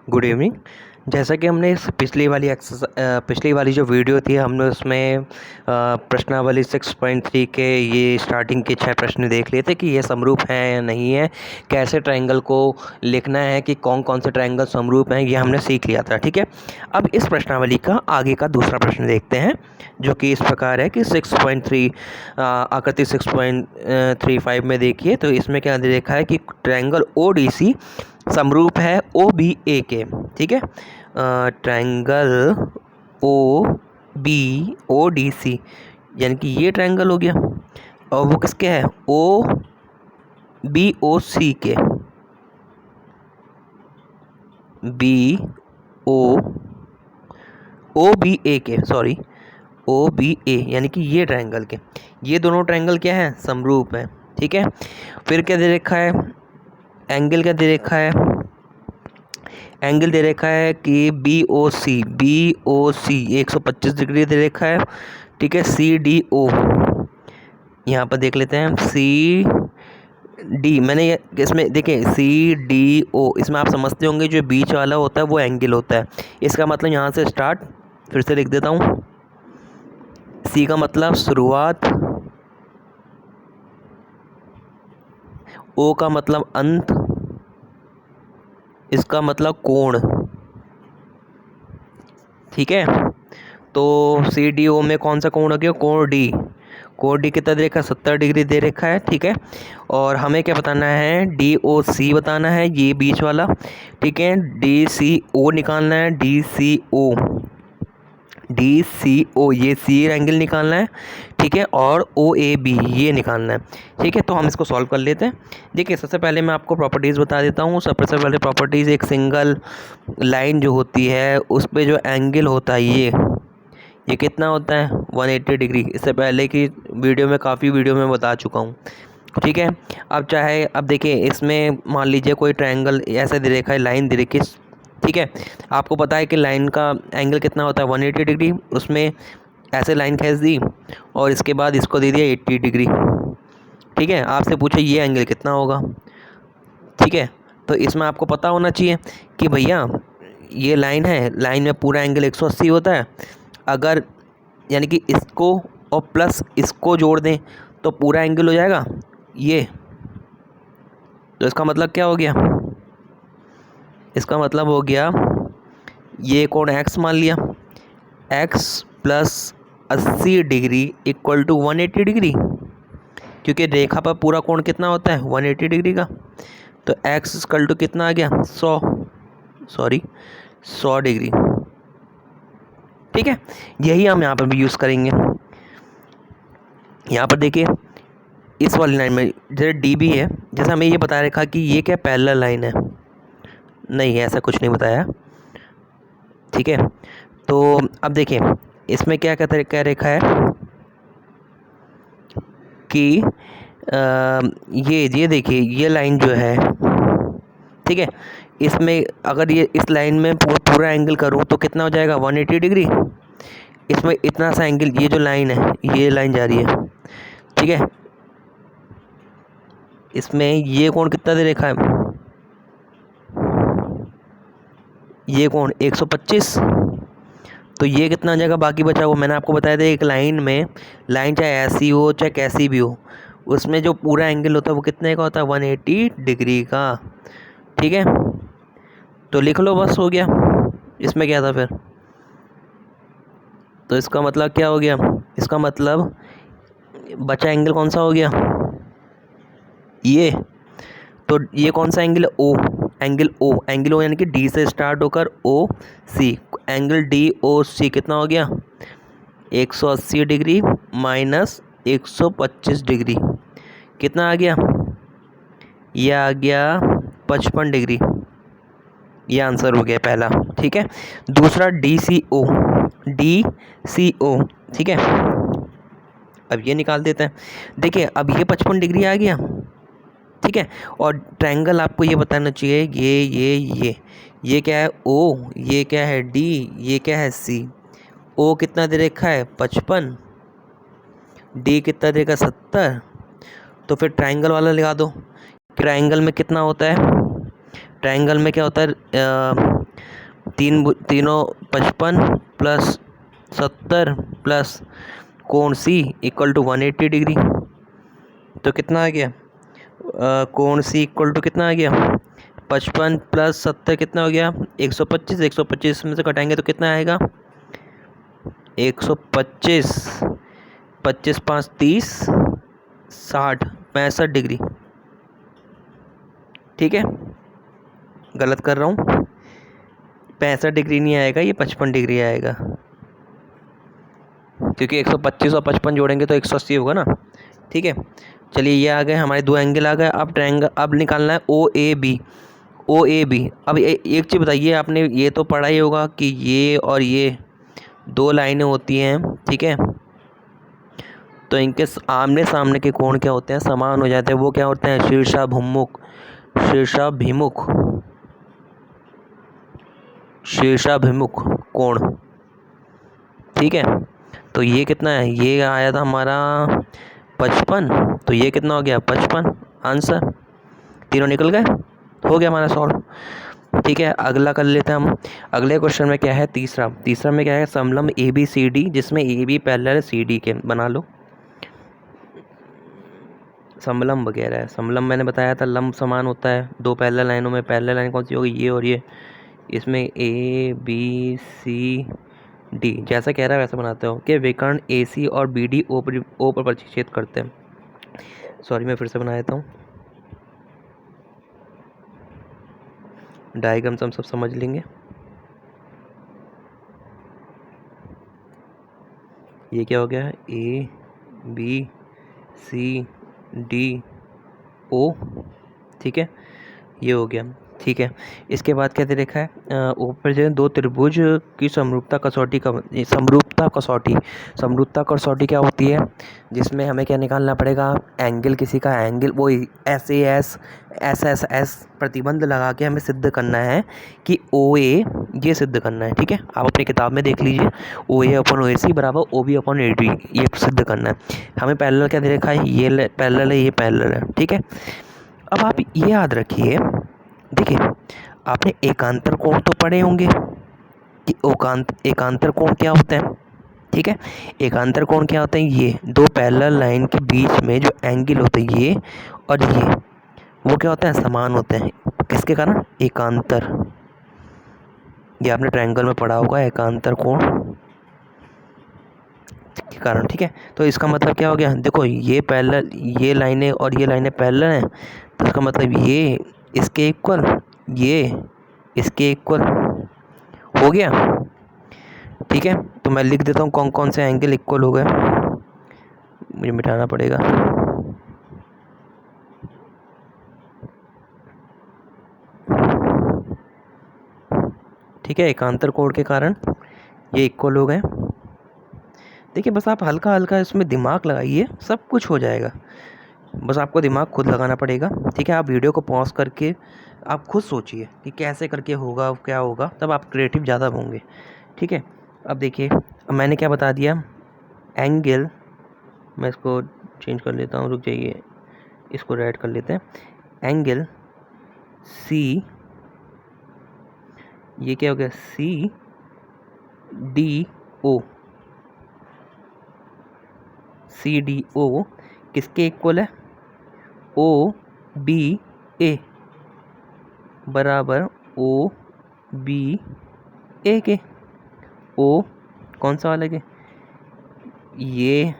Good evening. जैसा कि हमने इस पिछली वाली जो वीडियो थी हमने उसमें प्रश्नावली 6.3 के ये स्टार्टिंग के 6 प्रश्न देख लिए थे कि ये समरूप हैं या नहीं है, कैसे ट्रायंगल को लिखना है, कि कौन कौन से ट्रायंगल समरूप हैं, ये हमने सीख लिया था। ठीक है, अब इस प्रश्नावली का आगे का दूसरा प्रश्न देखते हैं जो कि इस प्रकार है कि 6.3 आकृति 6.35 में देखिए तो इसमें क्या देखा है कि ट्रायंगल ODC समरूप है OBA के। ठीक है, ट्रायंगल ODC यानी कि ये ट्रायंगल हो गया और वो किसके है, BOC के, OBA के, सॉरी OBA यानी कि ये ट्रायंगल के, ये दोनों ट्रायंगल क्या है, समरूप है। ठीक है, फिर क्या दे रखा है, एंगल क्या दे रखा है, एंगल दे रखा है कि BOC 125 डिग्री दे रखा है। ठीक है, CDO यहाँ पर देख लेते हैं, CD मैंने इसमें देखें CDO, इसमें आप समझते होंगे जो बीच वाला होता है वो एंगल होता है। इसका मतलब यहाँ से स्टार्ट, फिर से लिख देता हूँ, C का मतलब शुरुआत, O का मतलब अंत, इसका मतलब कोण। ठीक है, तो CDO में कौन सा कोण हो गया, कोण D कितना दे रखा है, 70 डिग्री दे रखा है। ठीक है, और हमें क्या बताना है, DOC बताना है, ये बीच वाला। ठीक है, DCO निकालना है, DCO ये C एंगल निकालना है। ठीक है, और OAB ये निकालना है। ठीक है, तो हम इसको सॉल्व कर लेते हैं। देखिए, सबसे पहले मैं आपको प्रॉपर्टीज़ बता देता हूँ। सबसे पहले प्रॉपर्टीज़, एक सिंगल लाइन जो होती है उस पर जो एंगल होता है ये कितना होता है, 180 डिग्री। इससे पहले की वीडियो में काफ़ी वीडियो में बता चुका हूँ। ठीक है, अब देखिए, इसमें मान लीजिए कोई ट्रायंगल ऐसा दे रखा है, लाइन दे रखी है। ठीक है, आपको पता है कि लाइन का एंगल कितना होता है, 180 डिग्री। उसमें ऐसे लाइन खींच दी और इसके बाद इसको दे दिया 80 डिग्री। ठीक है, आपसे पूछे ये एंगल कितना होगा। ठीक है, तो इसमें आपको पता होना चाहिए कि भैया ये लाइन है, लाइन में पूरा एंगल 180 होता है। अगर यानी कि इसको और प्लस इसको जोड़ दें तो पूरा एंगल हो जाएगा ये। तो इसका मतलब क्या हो गया, इसका मतलब हो गया ये कोण x मान लिया, x plus 80 degree equal to 180 degree, क्योंकि रेखा पर पूरा कोण कितना होता है, 180 डिग्री का। तो x इक्वल टू कितना आ गया, 100 डिग्री। ठीक है, यही हम यहाँ पर भी यूज़ करेंगे। यहाँ पर देखिए, इस वाली लाइन में जैसे DB है, जैसे हमें ये बता रखा कि ये क्या पैरेलल लाइन है, नहीं ऐसा कुछ नहीं बताया। ठीक है, तो अब देखिए इसमें क्या कह रखा है कि ये देखिए ये लाइन जो है, ठीक है, इसमें अगर ये इस लाइन में पूरा एंगल करूँ तो कितना हो जाएगा, 180 डिग्री। इसमें इतना सा एंगल, ये जो लाइन है, ये लाइन जा रही है। ठीक है, इसमें ये कोण कितना दे रखा है, ये कोण 125। तो ये कितना आ जाएगा, बाकी बचा हुआ मैंने आपको बताया था, एक लाइन में, लाइन चाहे ऐसी हो चाहे कैसी भी हो, उसमें जो पूरा एंगल होता है वो कितने का होता है, 180 डिग्री का। ठीक है, तो लिख लो, बस हो गया। इसमें क्या था फिर, तो इसका मतलब क्या हो गया, इसका मतलब बचा एंगल कौन सा हो गया, ये। तो ये कौन सा एंगल है, एंगल ओ यानी कि D से स्टार्ट होकर OC, एंगल DOC कितना हो गया, 180 डिग्री माइनस 125 डिग्री, कितना आ गया, ये आ गया 55 डिग्री। ये आंसर हो गया पहला। ठीक है, दूसरा DCO। ठीक है, अब ये निकाल देते हैं। देखिए, अब ये 55 डिग्री आ गया। ठीक है, और ट्रायंगल आपको ये बताना चाहिए, ये क्या है, O, ये क्या है, D, ये क्या है, C। O कितना दे रखा है, 55, D कितना देगा, 70। तो फिर ट्रायंगल वाला लगा दो। ट्रायंगल में कितना होता है, ट्रायंगल में क्या होता है, तीनों 55 प्लस 70 प्लस कोण सी इक्वल टू 180 डिग्री। तो कितना आ गया, कोण सी इक्वल टू कितना आ गया, 55 प्लस 70 कितना हो गया, 125। 125 में से घटाएंगे तो कितना आएगा, 125, 25 5 30, 60, 65 डिग्री। ठीक है, गलत कर रहा हूँ, 65 डिग्री नहीं आएगा, ये 55 डिग्री आएगा, क्योंकि 125 और 55 जोड़ेंगे तो 180 होगा ना। ठीक है, चलिए ये आ गए हमारे दो एंगल आ गए। अब ट्रायंगल अब निकालना है ओ A B. O A B, अब एक चीज़ बताइए, आपने ये तो पढ़ा ही होगा कि ये और ये दो लाइनें होती हैं, ठीक है, तो इनके आमने सामने के कोण क्या होते हैं, समान हो जाते हैं। वो क्या होते हैं, शीर्षाभिमुख, शीर्षाभिमुख, शीर्षाभिमुख कोण। ठीक है, तो ये कितना है, ये आया था हमारा 55, तो ये कितना हो गया 55। आंसर तीनों निकल गए, हो गया हमारा सॉल्व। ठीक है, अगला कर लेते हैं हम। अगले क्वेश्चन में क्या है, तीसरा में क्या है, समलंब ए बी सी डी जिसमें ए बी पैरेलल है सी डी के, बना लो। समलंब वगैरह है, समलंब मैंने बताया था लंब समान होता है, दो पैरेलल लाइनों में पैरेलल लाइन कौन सी होगी, ये और ये। इसमें ए बी सी डी जैसा कह रहा है वैसा बनाते हो कि विकर्ण ए सी और बी डी ओ पर प्रतिच्छेद करते हैं। सॉरी, मैं फिर से बना देता हूँ, डायग्राम्स हम सब समझ लेंगे। ये क्या हो गया, ए बी सी डी ओ, ठीक है, ये हो गया। ठीक है, इसके बाद क्या दे रखा है, ऊपर जो है दो त्रिभुज की समरूपता कसौटी का, समरूपता कसौटी क्या होती है, जिसमें हमें क्या निकालना पड़ेगा, एंगल, किसी का एंगल, वो एस एस प्रतिबंध लगा के हमें सिद्ध करना है कि ओ ए, ये सिद्ध करना है। ठीक है, आप अपनी किताब में देख लीजिए, ओ ए अपन ओ ए सी बराबर O B upon A D, ये सिद्ध करना है हमें। पैरेलल क्या दे रखा है, ये पैरेलल है, ये पैरेलल है। ठीक है, अब आप ये याद रखिए, देखिए आपने एकांतर कोण तो पढ़े होंगे कि एकांतर कोण क्या होता है। ठीक है, एकांतर कोण क्या होता है, ये दो पैरेलल लाइन के बीच में जो एंगल होते हैं ये और ये, वो क्या होता है, समान होते हैं। किसके कारण, एकांतर, ये आपने ट्रायंगल में पढ़ा होगा, एकांतर कोण के कारण। ठीक है, तो इसका मतलब क्या हो गया, देखो ये पैरेलल, ये लाइनें और ये लाइनें पैरेलल हैं, तो इसका मतलब ये इसके इक्वल, ये इसके इक्वल हो गया। ठीक है, तो मैं लिख देता हूँ कौन कौन से एंगल इक्वल हो गए, मुझे मिटाना पड़ेगा। ठीक है, एकांतर कोण के कारण ये इक्वल हो गए। देखिए बस आप हल्का हल्का इसमें दिमाग लगाइए, सब कुछ हो जाएगा, बस आपको दिमाग खुद लगाना पड़ेगा। ठीक है, आप वीडियो को पॉज करके आप खुद सोचिए कि कैसे करके होगा, क्या होगा, तब आप क्रिएटिव ज़्यादा होंगे। ठीक है, अब देखिए, अब मैंने क्या बता दिया, एंगल, मैं इसको चेंज कर लेता हूँ, रुक जाइए, इसको रेड कर लेते हैं, एंगल सी, ये क्या हो गया, C D O, C D O किसके इक्वल है, ओ बी ए बराबर ओ बी ए के। ओ कौन सा वाला के, ये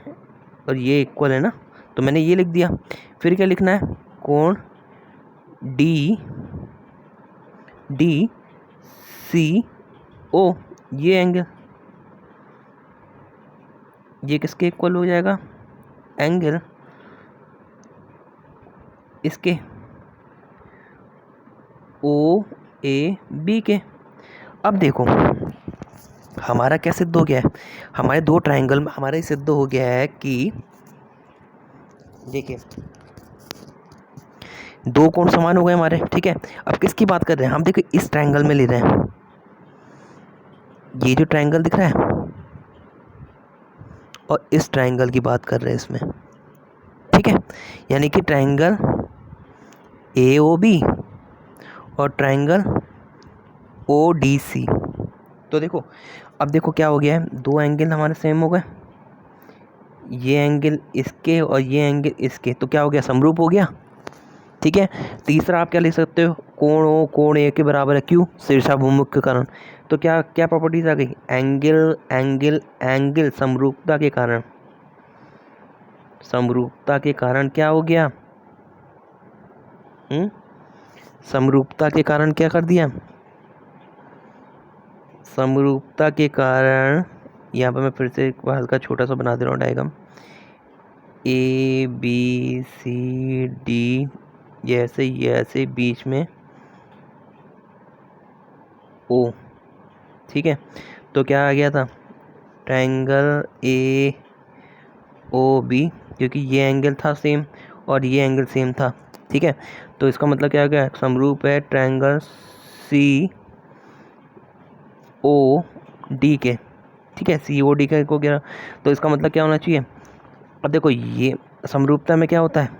और ये इक्वल है ना, तो मैंने ये लिख दिया। फिर क्या लिखना है, कोण डी डी सी ओ, ये एंगल, ये किसके इक्वल हो जाएगा, एंगल इसके ओ ए बी के। अब देखो हमारा क्या सिद्ध हो गया है, हमारे दो ट्रायंगल में हमारा सिद्ध हो गया है कि देखिए दो कोण समान हो गए हमारे। ठीक है, अब किसकी बात कर रहे हैं हम, देखिए इस ट्रायंगल में ले रहे हैं, ये जो ट्रायंगल दिख रहा है और इस ट्रायंगल की बात कर रहे हैं इसमें। ठीक है, यानी कि ट्रायंगल ए ओ बी और ट्रायंगल ओ डी सी, तो देखो अब देखो क्या हो गया है, दो एंगल हमारे सेम हो गए, ये एंगल इसके और ये एंगल इसके, तो क्या हो गया, समरूप हो गया। ठीक है, तीसरा आप क्या ले सकते हो, कोण ओ कोण ए के बराबर है, क्यों, शीर्षाभिमुख के कारण। तो क्या क्या प्रॉपर्टीज आ गई, एंगल एंगल एंगल समरूपता के कारण, समरूपता के कारण क्या हो गया, समरूपता के कारण क्या कर दिया, समरूपता के कारण, यहाँ पर मैं फिर से एक बार हल्का छोटा सा बना दे रहा हूँ diagram, A B C D, ये ऐसे बीच में ओ। ठीक है, तो क्या आ गया था, ट्रायंगल ए ओ बी, क्योंकि ये एंगल था सेम और ये एंगल सेम था। ठीक है, तो इसका मतलब क्या हो गया, समरूप है ट्रायंगल सी ओ डी के। ठीक है, सी ओ डी के हो गया, तो इसका मतलब क्या होना चाहिए, अब देखो ये समरूपता में क्या होता है,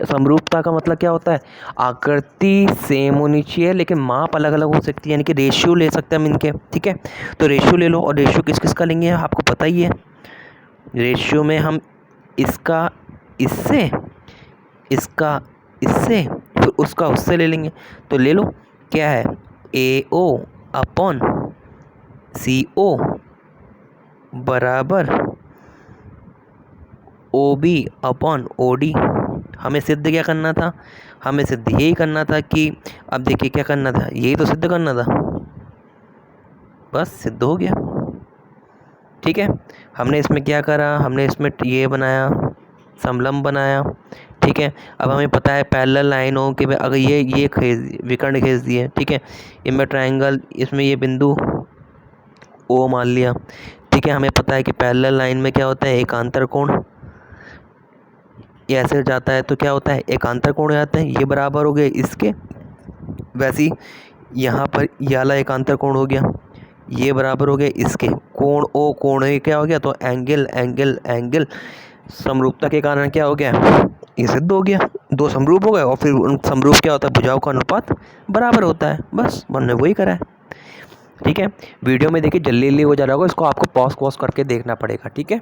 समरूपता का मतलब क्या होता है, आकृति सेम होनी चाहिए लेकिन माप अलग अलग हो सकती है, यानी कि रेशियो ले सकते हैं हम इनके। ठीक है, तो रेशियो ले लो, और रेशियो किस किस का लेंगे आपको पता ही है, रेशियो में हम इसका इससे, इसका इससे, फिर उसका उससे ले लेंगे। तो ले लो, क्या है, ए ओ अपॉन सी ओ बराबर O B upon O D. हमें सिद्ध क्या करना था, हमें सिद्ध यही करना था कि, अब देखिए क्या करना था, यही तो सिद्ध करना था, बस सिद्ध हो गया। ठीक है, हमने इसमें क्या करा, हमने इसमें ये बनाया, समलंब बनाया। ठीक है, अब हमें पता है पैरेलल लाइनों के, अगर ये खींच विकर्ण खींच दिए, ठीक है, इनमें ट्रायंगल, इसमें ये बिंदु ओ मान लिया। ठीक है, हमें पता है कि पैरेलल लाइन में क्या होता है, एकांतर कोण, ये ऐसे जाता है तो क्या होता है, एकांतर कोण जाते हैं, ये बराबर हो गए इसके, वैसे ही यहाँ पर ये वाला एकांतर कोण हो गया, ये बराबर हो गए इसके, कोण ओ कोण ए क्या हो गया, तो एंगल एंगल एंगल समरूपता के कारण क्या हो गया, ये सिद्ध हो गया, दो समरूप हो गए, और फिर उन समरूप क्या होता है, भुजाओं का अनुपात बराबर होता है, बस हमने वही करा है। ठीक है, वीडियो में देखिए जल्दी जल्दी हो जा रहा होगा, इसको आपको पॉज करके देखना पड़ेगा। ठीक है,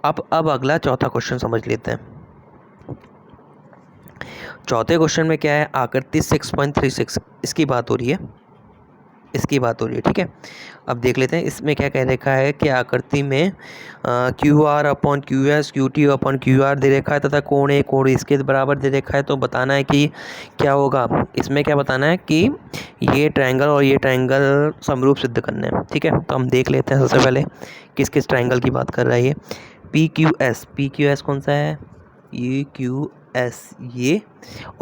अब अगला चौथा क्वेश्चन समझ लेते हैं। चौथे क्वेश्चन में क्या है, आकृति 6.36, इसकी बात हो रही है, इसकी बात हो रही है। ठीक है, अब देख लेते हैं इसमें क्या कह रखा है कि आकृति में Q R upon Q S, Q T upon Q R दे रखा है, तथा कोण ए कोण इसके बराबर दे रखा है। तो बताना है कि क्या होगा, इसमें क्या बताना है कि ये ट्रायंगल और ये ट्रायंगल समरूप सिद्ध करने हैं। ठीक है, तो हम देख लेते हैं सबसे पहले किस किस ट्रायंगल की बात कर रहा है ये, पी क्यू एस कौन सा है, ई क्यू एस ये,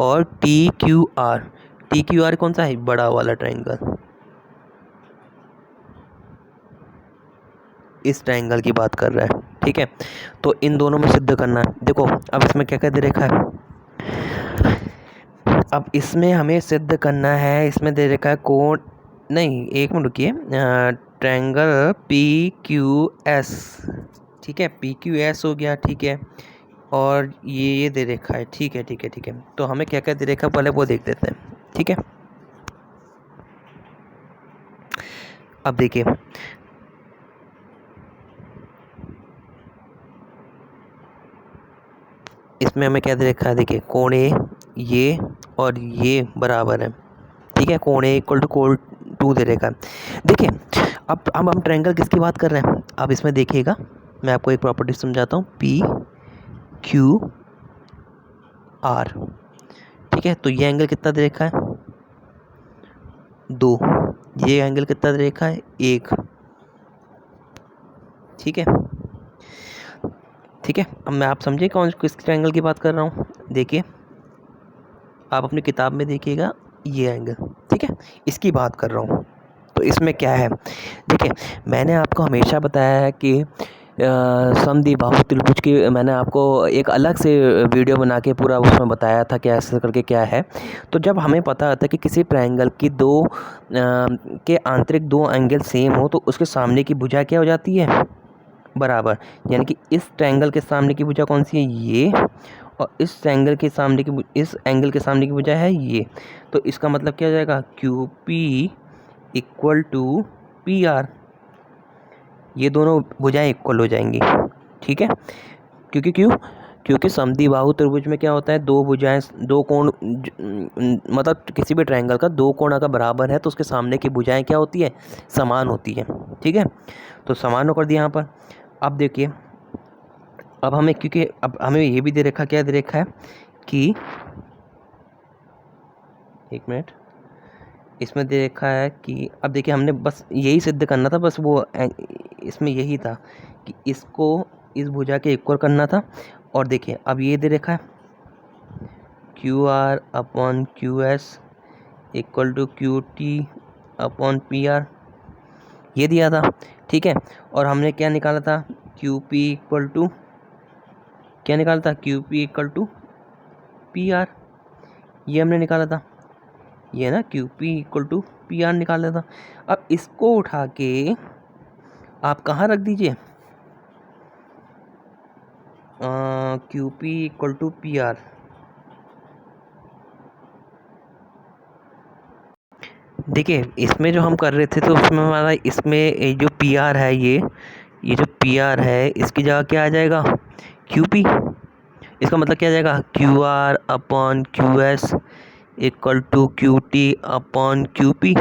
और टी क्यू आर कौन सा है, बड़ा वाला ट्रायंगल, इस ट्रायंगल की बात कर रहा है। ठीक है, तो इन दोनों में सिद्ध करना है। देखो अब इसमें क्या क्या दे रखा है, अब इसमें हमें सिद्ध करना है, इसमें दे रखा है कोण, नहीं एक मिनट रुकिए, ट्रायंगल पी क्यू एस। ठीक है, पी क्यू एस हो गया। ठीक है, और ये दे रखा है। ठीक है ठीक है ठीक है, तो हमें क्या क्या दे रखा है पहले वो देख लेते हैं। ठीक है, अब देखिए इसमें हमें क्या दे रखा है, देखिए कोण ए ये और ये बराबर है। ठीक है, कोण ए इक्वल टू कोण 2 दे रखा है। देखिए अब हम ट्रायंगल किसकी बात कर रहे हैं, अब इसमें देखिएगा मैं आपको एक प्रॉपर्टी समझाता हूँ, पी क्यू आर। ठीक है, तो ये एंगल कितना दे रखा है, 2, ये एंगल कितना दे रखा है, 1। ठीक है ठीक है, अब मैं आप समझे कौन किस ट्रायंगल की बात कर रहा हूँ। देखिए आप अपनी किताब में देखिएगा, ये एंगल, ठीक है, इसकी बात कर रहा हूँ। तो इसमें क्या है, देखिए मैंने आपको हमेशा बताया है कि समद्विबाहु त्रिभुज की, मैंने आपको एक अलग से वीडियो बना के पूरा उसमें बताया था कि ऐसे करके क्या है। तो जब हमें पता होता है कि किसी ट्रायंगल की के आंतरिक दो एंगल सेम हो, तो उसके सामने की भुजा क्या हो जाती है, बराबर। यानी कि इस ट्रायंगल के सामने की भुजा कौन सी है, ये, और इस एंगल के सामने की भुजा है ये। तो इसका मतलब क्या हो जाएगा, Q P equal to P R, ये दोनों भुजाएं इक्वल हो जाएंगी, ठीक है। क्योंकि समद्विबाहु त्रिभुज में क्या होता है, दो भुजाएं, दो कोण मतलब किसी भी ट्रायंगल का दो कोण अगर बराबर है तो उसके सामने की भुजाएं क्या होती है, समान होती है, ठीक है। तो समान होकर दिया यहाँ पर। अब देखिए, अब हमें, क्योंकि अब हमें ये भी दे रखा, क्या दे रखा है कि, एक मिनट, इसमें दे रखा है कि, अब देखिए हमने बस यही सिद्ध करना था, बस वो इसमें यही था कि इसको इस भुजा के इक्वल करना था। और देखिए अब ये दे रखा है Q R upon Q S equal to Q T upon P R, ये दिया था, ठीक है। और हमने क्या निकाला था, क्यू पी इक्वल टू, क्या निकाला था, Q P equal to P R, ये हमने निकाला था, ये ना Q P equal to P R निकाला था। अब इसको उठा के आप कहाँ रख दीजिए, Q P equal to P R, देखिए इसमें जो हम कर रहे थे तो उसमें हमारा, इसमें जो पी आर है, ये जो पी आर है इसकी जगह क्या आ जाएगा, क्यू पी। इसका मतलब क्या आ जाएगा, Q R upon Q S equal to Q T upon Q P,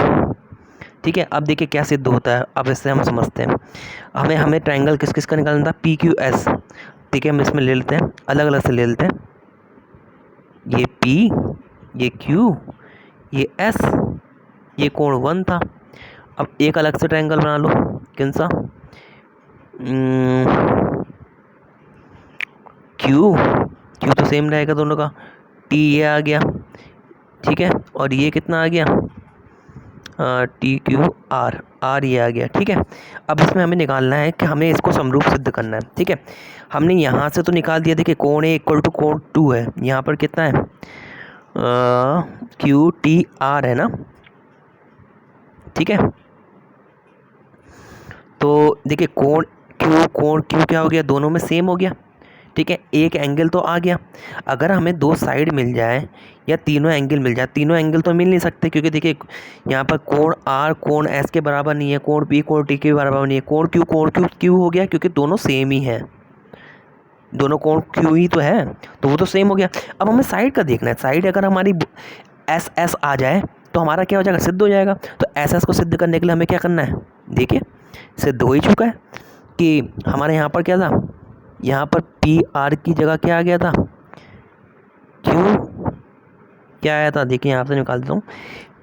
ठीक है। अब देखिए क्या सिद्ध होता है, अब इससे हम समझते हैं। हमें ट्रायंगल किस किस का निकालना था, पी क्यू एस, ठीक है। हम इसमें ले लेते हैं, अलग अलग से ले लेते हैं, ये पी, ये क्यू, ये एस, ये कोण 1 था। अब एक अलग से ट्रायंगल बना लो, कौन सा, क्यू, क्यू तो सेम रहेगा दोनों का, टी ये आ गया, ठीक है। और ये कितना आ गया, टी क्यू आर, आर ये आ गया, ठीक है। अब इसमें हमें निकालना है कि हमें इसको समरूप सिद्ध करना है, ठीक है। हमने यहाँ से तो निकाल दिया, देखिए कोण ए इक्वल टू कोण 2 है, यहाँ पर कितना है, क्यू टी आर है ना, ठीक है। तो देखिए कोण क्यू क्या हो गया, दोनों में सेम हो गया, ठीक है। एक एंगल तो आ गया। अगर हमें दो साइड मिल जाए या तीनों एंगल मिल जाए, तीनों एंगल तो मिल नहीं सकते, क्योंकि देखिए यहाँ पर कोण आर कोण एस के बराबर नहीं है, कोण पी कोण टी के बराबर नहीं है, कोण क्यू हो गया, क्योंकि दोनों सेम ही है, दोनों कोण क्यू ही तो है, तो वो तो सेम हो गया। अब हमें साइड का देखना है, साइड अगर हमारी एस एस आ जाए तो हमारा क्या हो जाएगा, सिद्ध हो जाएगा। तो एस एस को सिद्ध करने के लिए हमें क्या करना है, देखिए सिद्ध हो ही चुका है कि हमारे यहाँ पर क्या था, यहाँ पर पी आर की जगह क्या आ गया था, क्यू, क्या आया था, देखिए यहाँ से निकाल देता हूँ,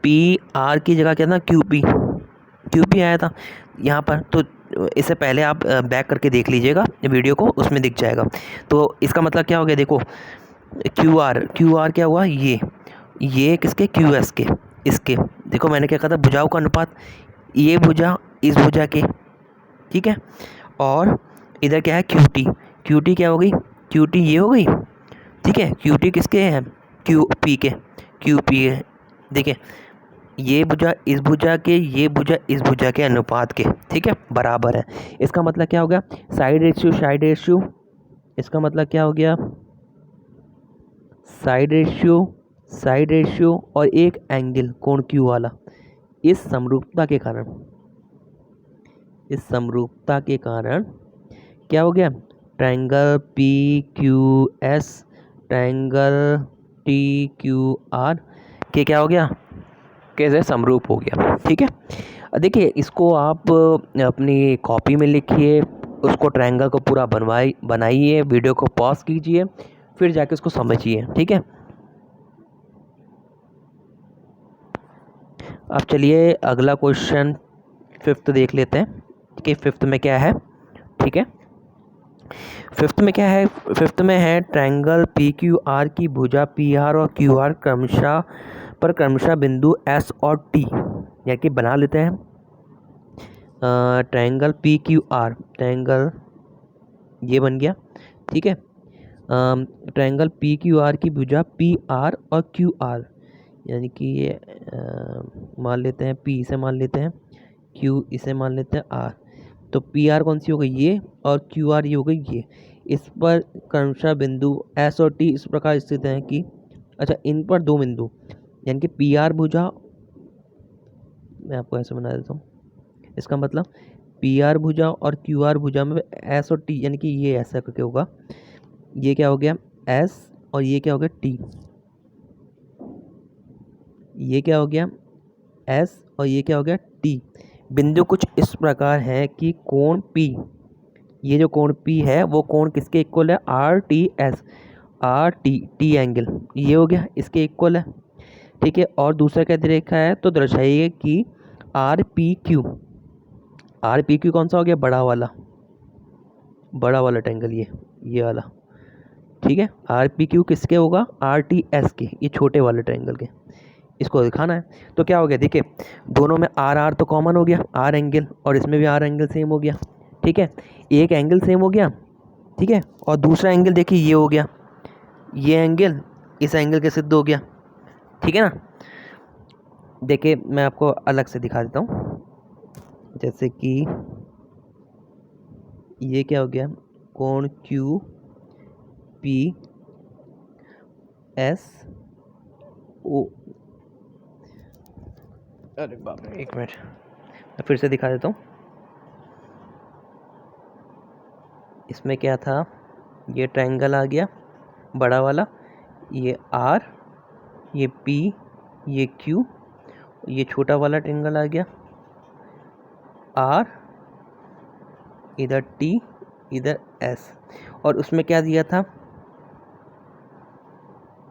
पी आर की जगह क्या था, क्यू पी आया था यहाँ पर। तो इससे पहले आप बैक करके देख लीजिएगा वीडियो को, उसमें दिख जाएगा। तो इसका मतलब क्या हो गया, देखो क्यू आर क्या हुआ, ये किसके, क्यू एस के, इसके, देखो मैंने क्या कहा था, भुजाओं का अनुपात, ये भुजा इस भुजा के, ठीक है। और इधर क्या है, क्यू टी क्या हो गई, क्यू टी ये हो गई, ठीक है। क्यू टी किसके हैं, क्यू पी है, देखिए ये भुजा इस भुजा के, ये भुजा इस भुजा के अनुपात के, ठीक है, बराबर है। इसका मतलब क्या हो गया, साइड रेशियो, इसका मतलब क्या हो गया, साइड रेशियो और एक एंगल कोण क्यू वाला, इस समरूपता के कारण क्या हो गया, triangle P Q S triangle T Q R के क्या हो गया, कैसे समरूप हो गया, ठीक है। देखिए इसको आप अपनी कॉपी में लिखिए, उसको ट्रायंगल को पूरा बनाइए, वीडियो को पॉज कीजिए, फिर जाके उसको समझिए, ठीक है। अब चलिए अगला क्वेश्चन 5th देख लेते हैं कि 5th में क्या है, ठीक है। 5th में क्या है, 5th में है ट्रायंगल पी क्यू आर की भुजा पी आर और क्यू आर क्रमशः बिंदु एस और टी, या कि बना लेते हैं triangle P Q R, triangle ये बन गया, ठीक है। ट्रायंगल पी क्यू आर की भुजा पी आर और क्यू आर, यानी कि ये मान लेते हैं पी इसे मान लेते हैं, क्यू इसे मान लेते हैं आर, तो पी आर कौन सी हो गई, ये, और क्यू आर ये हो गई ये। इस पर क्रमशः बिंदु एस और टी इस प्रकार स्थित हैं कि, अच्छा इन पर दो बिंदु, यानी कि पी आर भुजा मैं आपको ऐसे बना देता हूँ। इसका मतलब पी आर भुजा और क्यू आर भुजा में एस और टी, यानी कि ये ऐसा करके होगा, ये क्या हो गया एस और ये क्या हो गया टी, ये क्या हो गया एस और ये क्या हो गया टी। बिंदु कुछ इस प्रकार है कि कोण पी, ये जो कोण पी है वो कोण किसके इक्वल है, R T S, R T T angle ये हो गया इसके इक्वल है, ठीक है। और दूसरा क्या दे रखा है, तो दर्शाइए कि R P Q, R P Q कौन सा हो गया, बड़ा वाला ट्रायंगल, ये वाला, ठीक है। आर पी क्यू किसके होगा, आर टी एस के, ये छोटे वाले ट्रायंगल के, इसको दिखाना है। तो क्या हो गया, देखिए दोनों में आर आर तो कॉमन हो गया, आर एंगल, और इसमें भी आर एंगल सेम हो गया, ठीक है। एक एंगल सेम हो गया, ठीक है, और दूसरा एंगल देखिए ये हो गया, ये एंगल इस एंगल के सिद्ध हो गया, ठीक है ना। देखिए मैं आपको अलग से दिखा देता हूँ, जैसे कि ये क्या हो गया, कोण क्यू पी एस ओ, अरे बाप रे, एक मिनट मैं फिर से दिखा देता हूँ। इसमें क्या था, ये ट्रायंगल आ गया बड़ा वाला, ये आर, ये पी, ये क्यू, ये छोटा वाला ट्रायंगल आ गया आर, इधर टी, इधर एस, और उसमें क्या दिया था,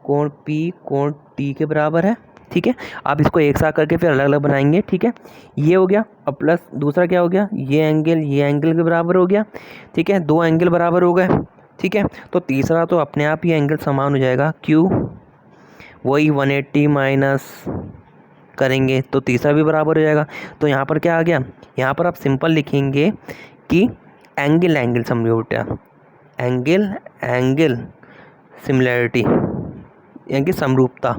कोण पी कोण टी के बराबर है, ठीक है। आप इसको एक साथ करके फिर अलग अलग बनाएंगे, ठीक है। ये हो गया, और प्लस दूसरा क्या हो गया, ये एंगल के बराबर हो गया, ठीक है, दो एंगल बराबर हो गए, ठीक है। तो तीसरा तो अपने आप ही एंगल समान हो जाएगा, क्यू वही 180 माइनस करेंगे तो तीसरा भी बराबर हो जाएगा। तो यहाँ पर क्या आ गया, यहाँ पर आप सिंपल लिखेंगे कि एंगल समझौता, एंगल सिमिलैरिटी, यानी कि समरूपता।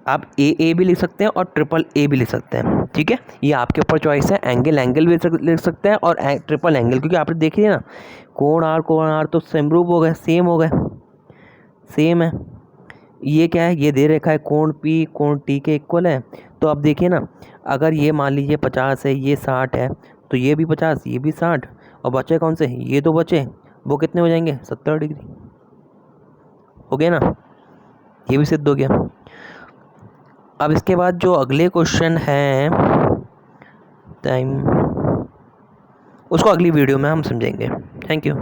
आप ए भी लिख सकते हैं और ट्रिपल ए भी लिख सकते हैं, ठीक है, ये आपके ऊपर चॉइस है। एंगल भी लिख सकते हैं और ट्रिपल एंगल, क्योंकि आप देखिए ना कोण आर तो समरूप हो गए, सेम हो गए, सेम है। ये क्या है, ये दे रखा है कोण पी कोण टी के इक्वल है। तो अब देखिए ना, अगर ये मान लीजिए 50 है, ये 60 है, तो ये भी 50 ये भी 60, और बचे कौन से, ये दो बचे, वो कितने हो जाएंगे, 70 डिग्री हो गया ना, ये भी सिद्ध हो गया। अब इसके बाद जो अगले क्वेश्चन है टाइम, उसको अगली वीडियो में हम समझेंगे। Thank you.